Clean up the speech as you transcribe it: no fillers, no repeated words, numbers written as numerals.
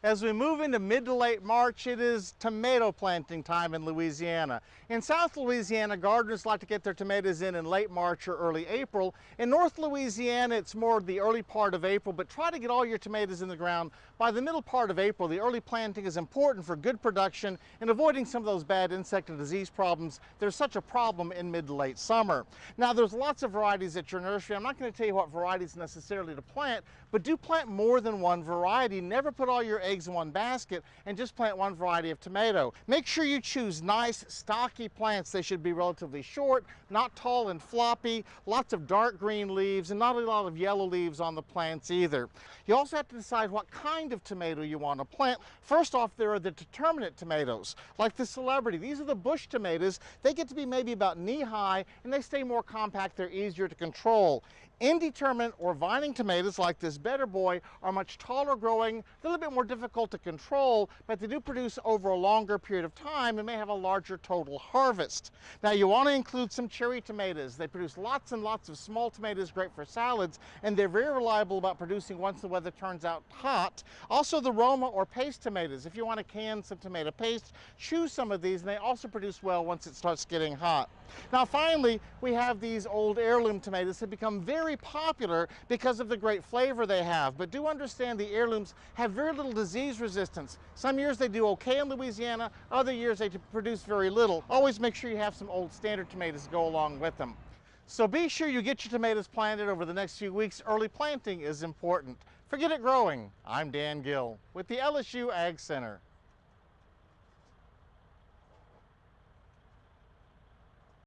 As we move into mid to late March, it is tomato planting time in Louisiana. In South Louisiana, gardeners like to get their tomatoes in late March or early April. In North Louisiana, it's more the early part of April, but try to get all your tomatoes in the ground by the middle part of April. The early planting is important for good production and avoiding some of those bad insect and disease problems. There's such a problem in mid to late summer. Now, there's lots of varieties at your nursery. I'm not going to tell you what varieties necessarily to plant, but do plant more than one variety. Never put all your eggs in one basket and just plant one variety of tomato. Make sure you choose nice, stocky plants. They should be relatively short, not tall and floppy, lots of dark green leaves, and not a lot of yellow leaves on the plants either. You also have to decide what kind of tomato you want to plant. First off, there are the determinate tomatoes, like the Celebrity. These are the bush tomatoes. They get to be maybe about knee-high, and they stay more compact. They're easier to control. Indeterminate or vining tomatoes like this Better Boy are much taller growing, a little bit more difficult to control, but they do produce over a longer period of time and may have a larger total harvest. Now, you want to include some cherry tomatoes. They produce lots and lots of small tomatoes, great for salads, and they're very reliable about producing once the weather turns out hot. Also, the Roma or paste tomatoes. If you want to can some tomato paste, choose some of these, and they also produce well once it starts getting hot. Now, finally, we have these old heirloom tomatoes that become very popular because of the great flavor they have. But do understand the heirlooms have very little disease resistance. Some years they do okay in Louisiana, other years they produce very little. Always make sure you have some old standard tomatoes to go along with them. So be sure you get your tomatoes planted over the next few weeks. Early planting is important. Forget it growing. I'm Dan Gill with the LSU AgCenter.